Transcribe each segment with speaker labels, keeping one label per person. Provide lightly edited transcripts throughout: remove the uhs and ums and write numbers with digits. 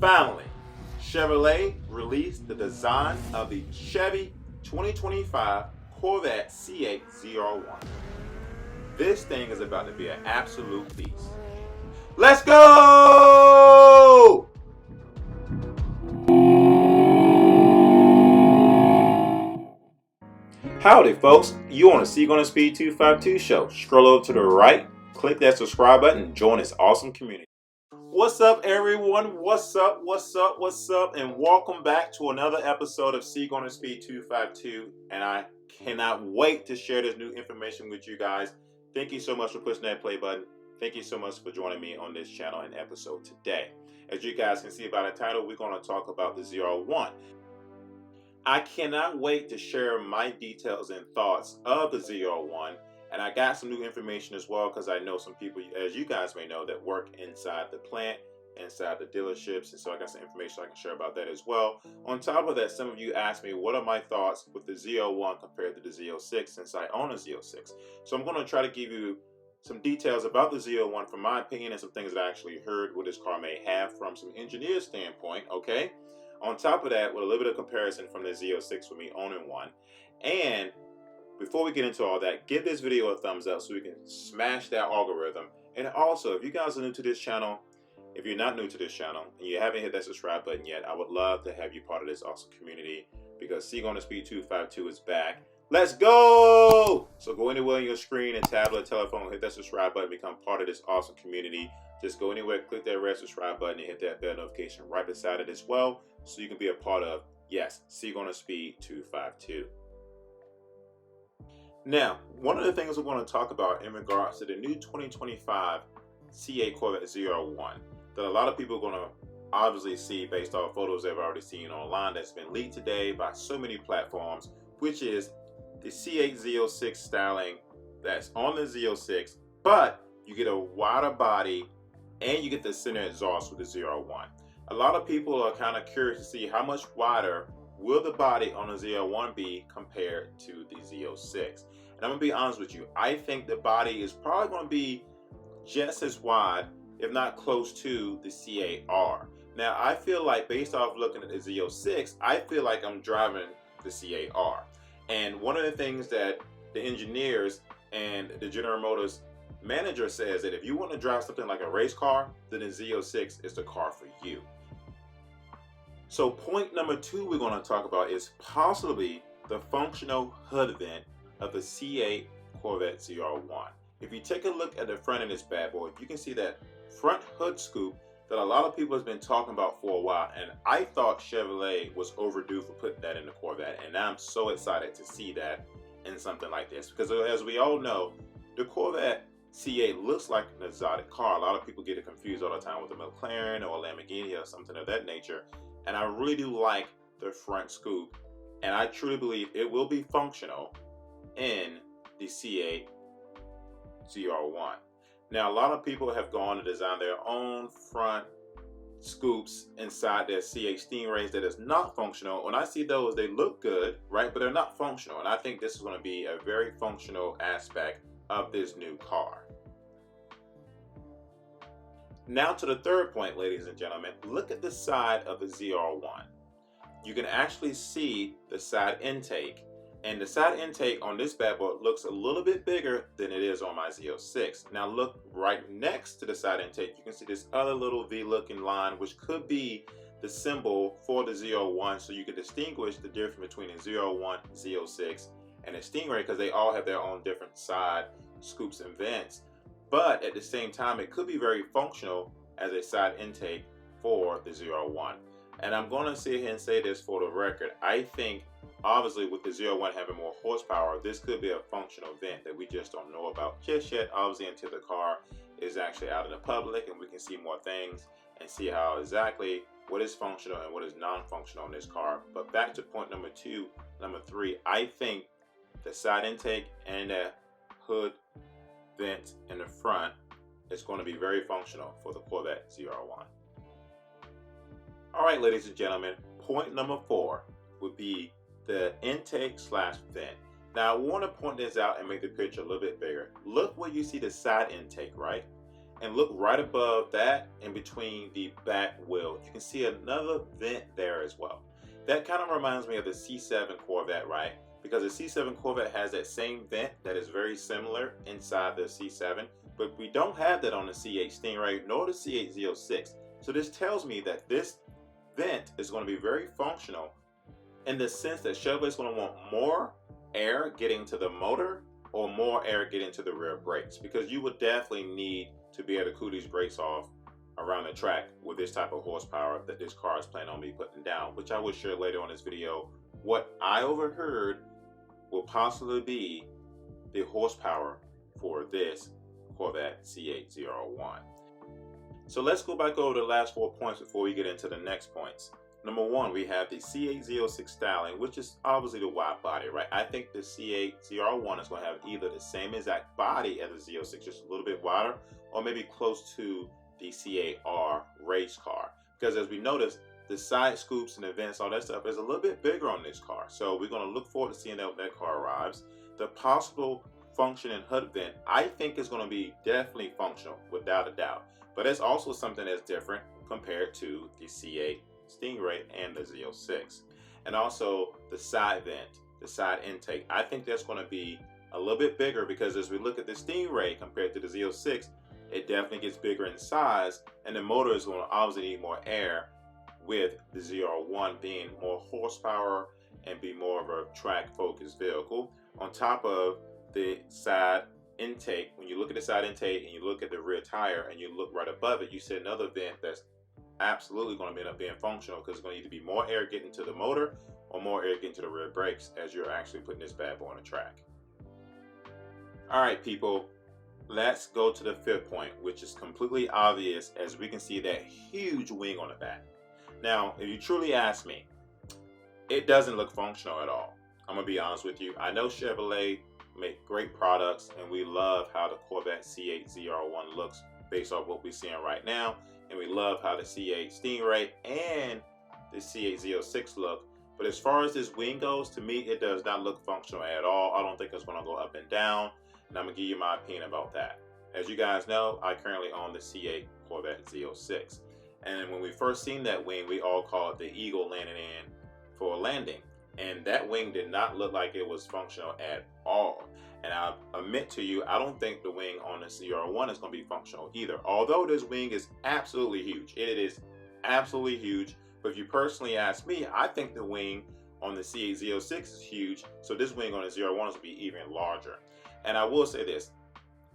Speaker 1: Finally, Chevrolet released the design of the Chevy 2025 Corvette C8 ZR1. This thing is about to be an absolute beast. Let's go! Howdy folks, you on the Seek on the Speed 252 show. Scroll over to the right, click that subscribe button, and join this awesome community. What's up everyone, what's up, and welcome back to another episode of Seek on the Speed 252, and I cannot wait to share this new information with you guys. Thank you so much for pushing that play button. Thank you so much for joining me on this channel and episode today. As you guys can see by the title, we're going to talk about the ZR1. I cannot wait to share my details and thoughts of the ZR1, and I got some new information as well because I know some people, as you guys may know, that work inside the plant, inside the dealerships, and so I got some information I can share about that as well. On top of that, some of you asked me what are my thoughts with the ZR1 compared to the Z06 since I own a Z06. So I'm going to try to give you some details about the ZR1 from my opinion and some things that I actually heard what this car may have from some engineer standpoint, okay? On top of that, with a little bit of comparison from the Z06 with me owning one. And before we get into all that, give this video a thumbs up so we can smash that algorithm. And also, if you guys are new to this channel, if you're not new to this channel and you haven't hit that subscribe button yet, I would love to have you part of this awesome community because Seek on the Speed 252 is back. Let's go! So go anywhere on your screen and tablet, telephone, hit that subscribe button, become part of this awesome community. Just go anywhere, click that red subscribe button and hit that bell notification right beside it as well so you can be a part of, yes, Seek on the Speed 252. Now, one of the things we're going to talk about in regards to the new 2025 C8 Corvette ZR1 that a lot of people are going to obviously see based off photos they've already seen online that's been leaked today by so many platforms, which is the C8 Z06 styling that's on the Z06, but you get a wider body and you get the center exhaust with the ZR1. A lot of people are kind of curious to see how much wider will the body on the ZR1 be compared to the Z06. And I'm going to be honest with you, I think the body is probably going to be just as wide, if not close to the C8R. Now, I feel like based off looking at the Z06, I feel like I'm driving the C8R. And one of the things that the engineers and the General Motors manager says that if you want to drive something like a race car, then the Z06 is the car for you. So point number 2 we're going to talk about is possibly the functional hood vent of the C8 Corvette ZR1. If you take a look at the front of this bad boy, you can see that front hood scoop that a lot of people have been talking about for a while, and I thought Chevrolet was overdue for putting that in the Corvette, and now I'm so excited to see that in something like this because as we all know, the Corvette C8 looks like an exotic car. A lot of people get it confused all the time with a McLaren or a Lamborghini or something of that nature, and I really do like the front scoop, and I truly believe it will be functional in the C8 ZR1. Now, a lot of people have gone to design their own front scoops inside their C8 Stingrays that is not functional. When I see those, they look good, right? But they're not functional. And I think this is going to be a very functional aspect of this new car. Now to the third point, ladies and gentlemen, look at the side of the ZR1. You can actually see the side intake. And the side intake on this bad boy looks a little bit bigger than it is on my Z06. Now look right next to the side intake, you can see this other little V-looking line, which could be the symbol for the ZR1, so you can distinguish the difference between the ZR1, Z06, and the Stingray because they all have their own different side scoops and vents. But at the same time, it could be very functional as a side intake for the ZR1. And I'm going to sit here and say this for the record. I think obviously with the ZR1 having more horsepower, this could be a functional vent that we just don't know about just yet, obviously until the car is actually out in the public and we can see more things and see how exactly what is functional and what is non-functional in this car. But back to point number 3, I think the side intake and the hood vent in the front is going to be very functional for the Corvette ZR1. All right, ladies and gentlemen, point number 4 would be the intake slash vent. Now I want to point this out and make the picture a little bit bigger. Look where you see the side intake, right? and look right above that in between the back wheel. You can see another vent there as well. That kind of reminds me of the C7 Corvette, right? Because the C7 Corvette has that same vent that is very similar inside the C7, but we don't have that on the C8 Stingray nor the C8 Z06. So this tells me that this vent is going to be very functional in the sense that Chevrolet is going to want more air getting to the motor or more air getting to the rear brakes, because you would definitely need to be able to cool these brakes off around the track with this type of horsepower that this car is planning on me putting down, which I will share later on this video. What I overheard will possibly be the horsepower for this Corvette C8 ZR1. So let's go back over the last 4 points before we get into the next points. Number one, we have the C8 Z06 styling, which is obviously the wide body, right? I think the C8 ZR1 is going to have either the same exact body as the Z06, just a little bit wider, or maybe close to the C8R race car. Because as we noticed, the side scoops and the vents, all that stuff is a little bit bigger on this car. So we're going to look forward to seeing that when that car arrives. The possible function and hood vent, I think is going to be definitely functional, without a doubt. But it's also something that's different compared to the C8 Stingray and the Z06. And also the side vent, the side intake, I think that's going to be a little bit bigger, because as we look at the Stingray compared to the Z06, it definitely gets bigger in size, and the motor is going to obviously need more air, with the ZR1 being more horsepower and be more of a track focused vehicle. On top of the side intake, when you look at the side intake and you look at the rear tire and you look right above it, you see another vent that's absolutely going to end up being functional, because it's going to either be more air getting to the motor or more air getting to the rear brakes as you're actually putting this bad boy on the track. All right, people, let's go to the fifth point, which is completely obvious as we can see that huge wing on the back. Now, if you truly ask me, it doesn't look functional at all. I'm going to be honest with you. I know Chevrolet make great products, and we love how the Corvette C8 ZR1 looks based off what we're seeing right now. And we love how the C8 Stingray and the C8 Z06 look. But as far as this wing goes, to me, it does not look functional at all. I don't think it's going to go up and down. And I'm going to give you my opinion about that. As you guys know, I currently own the C8 Corvette Z06. And when we first seen that wing, we all called it the eagle landing in for a landing. And that wing did not look like it was functional at all. And I admit to you, I don't think the wing on the ZR1 is going to be functional either. Although this wing is absolutely huge. It is absolutely huge. But if you personally ask me, I think the wing on the C8 Z06 is huge. So this wing on the ZR1 is going to be even larger. And I will say this.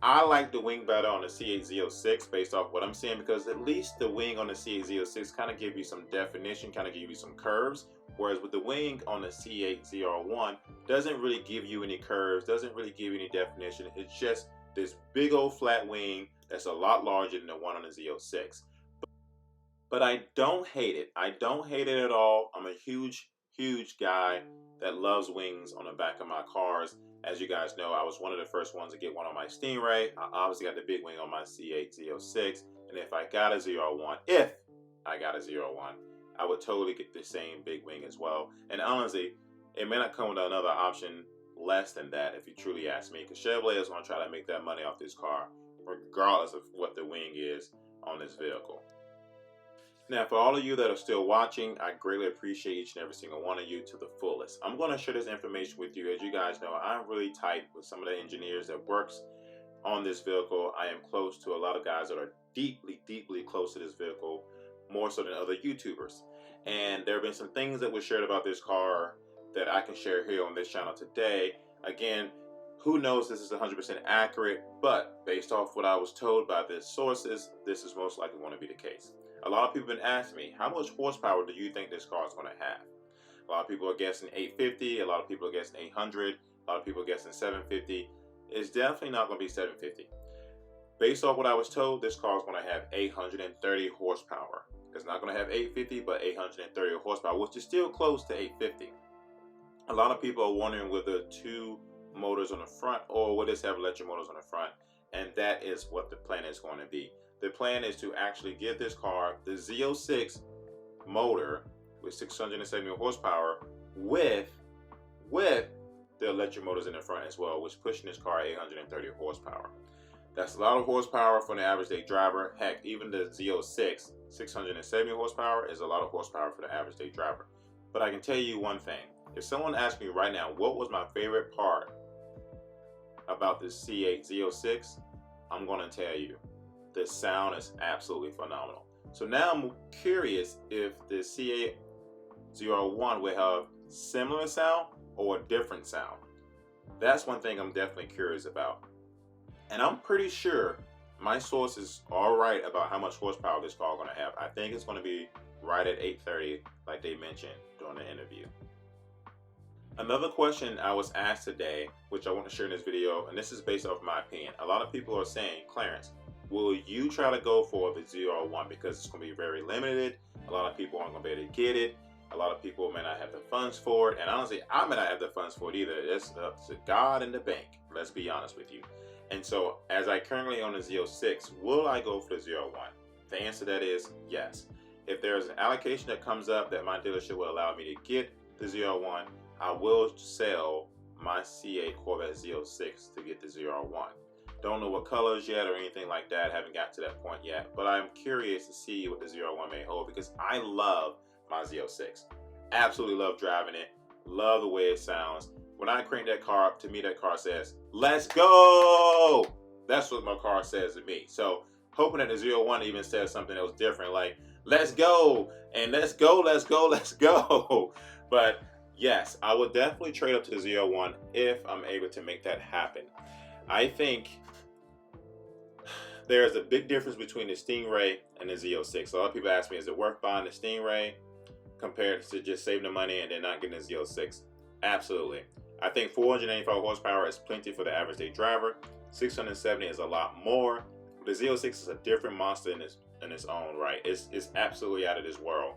Speaker 1: I like the wing better on the C8 Z06 based off what I'm seeing, because at least the wing on the C8 Z06 kind of give you some definition, kind of give you some curves. Whereas with the wing on the C8 ZR1 doesn't really give you any curves, doesn't really give you any definition. It's just this big old flat wing that's a lot larger than the one on the Z06. But I don't hate it. I don't hate it at all. I'm a huge guy that loves wings on the back of my cars. As you guys know, I was one of the first ones to get one on my Stingray. I obviously got the big wing on my C8 Z06. And if I got a ZR1, I would totally get the same big wing as well. And honestly, it may not come with another option less than that if you truly ask me, because Chevrolet is going to try to make that money off this car regardless of what the wing is on this vehicle. Now, for all of you that are still watching, I greatly appreciate each and every single one of you to the fullest. I'm going to share this information with you. As you guys know, I'm really tight with some of the engineers that works on this vehicle. I am close to a lot of guys that are deeply close to this vehicle, more so than other YouTubers. And there have been some things that were shared about this car that I can share here on this channel today. Again, who knows this is 100% accurate, but based off what I was told by the sources, this is most likely going to be the case. A lot of people have been asking me, how much horsepower do you think this car is going to have? A lot of people are guessing 850, a lot of people are guessing 800, a lot of people are guessing 750. It's definitely not going to be 750. Based off what I was told, this car is going to have 830 horsepower. It's not going to have 850, but 830 horsepower, which is still close to 850. A lot of people are wondering whether two motors on the front or will this have electric motors on the front, and that is what the plan is going to be. The plan is to actually give this car the Z06 motor with 670 horsepower with the electric motors in the front as well, which is pushing this car 830 horsepower. That's a lot of horsepower for the average day driver. Heck, even the Z06, 670 horsepower is a lot of horsepower for the average day driver. But I can tell you one thing. If someone asked me right now, what was my favorite part about this C8 Z06, I'm going to tell you, the sound is absolutely phenomenal. So now I'm curious if the C8 ZR1 will have similar sound or a different sound. That's one thing I'm definitely curious about. And I'm pretty sure my sources are right about how much horsepower this car is going to have. I think it's going to be right at 830, like they mentioned during the interview. Another question I was asked today, which I want to share in this video, and this is based off my opinion. A lot of people are saying, Clarence, will you try to go for the ZR1 because it's going to be very limited? A lot of people aren't going to be able to get it. A lot of people may not have the funds for it. And honestly, I may not have the funds for it either. It's up to God and the bank. Let's be honest with you. And so, as I currently own a Z06, will I go for the ZR1? The answer to that is yes. If there's an allocation that comes up that my dealership will allow me to get the ZR1, I will sell my C8 Corvette Z06 to get the ZR1. Don't know what colors yet or anything like that. Haven't got to that point yet. But I'm curious to see what the ZR1 may hold because I love my Z06. Absolutely love driving it. Love the way it sounds. When I crank that car up, to me that car says, let's go! That's what my car says to me. So hoping that the ZR1 even says something that was different, like, let's go, and let's go, let's go, let's go. But yes, I would definitely trade up to the ZR1 if I'm able to make that happen. I think there's a big difference between the Stingray and the Z06. A lot of people ask me, is it worth buying the Stingray compared to just saving the money and then not getting the Z06? Absolutely. I think 485 horsepower is plenty for the average day driver. 670 is a lot more. The Z06 is a different monster in its own right. It's absolutely out of this world.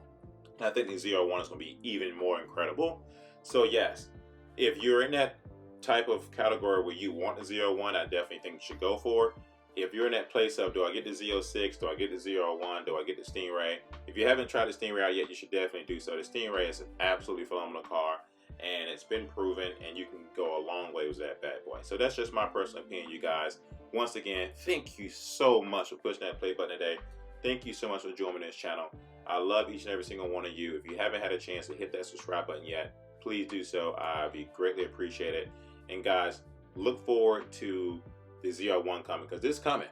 Speaker 1: I think the ZR1 is going to be even more incredible. So yes, if you're in that type of category where you want the ZR1, I definitely think you should go for it. If you're in that place of, do I get the Z06, do I get the ZR1, do I get the Stingray? If you haven't tried the Stingray out yet, you should definitely do so. The Stingray is an absolutely phenomenal car, and it's been proven, and you can go a long way with that bad boy. So that's just my personal opinion, you guys. Once again, thank you so much for pushing that play button today. Thank you so much for joining this channel. I love each and every single one of you. If you haven't had a chance to hit that subscribe button yet, please do so. I'd be greatly appreciated. And guys, look forward to the ZR1 coming, because this is coming.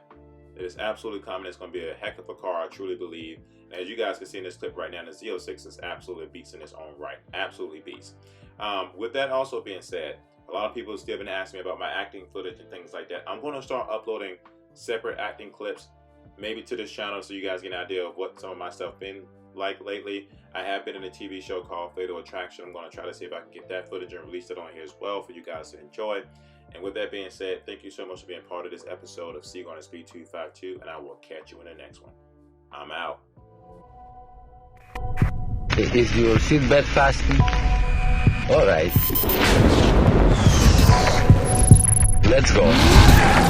Speaker 1: It is absolutely coming. It's going to be a heck of a car, I truly believe. And as you guys can see in this clip right now, the Z06 is absolutely beast in its own right. Absolutely beast. With that also being said, a lot of people have still been asking me about my acting footage and things like that. I'm going to start uploading separate acting clips, maybe to this channel, so you guys get an idea of what some of my stuff been like lately. I have been in a TV show called Fatal Attraction. I'm going to try to see if I can get that footage and release it on here as well for you guys to enjoy. And with that being said, thank you so much for being part of this episode of Seagull and Speed 252, and I will catch you in the next one. I'm out.
Speaker 2: Is your seatbelt fastened? All right. Let's go.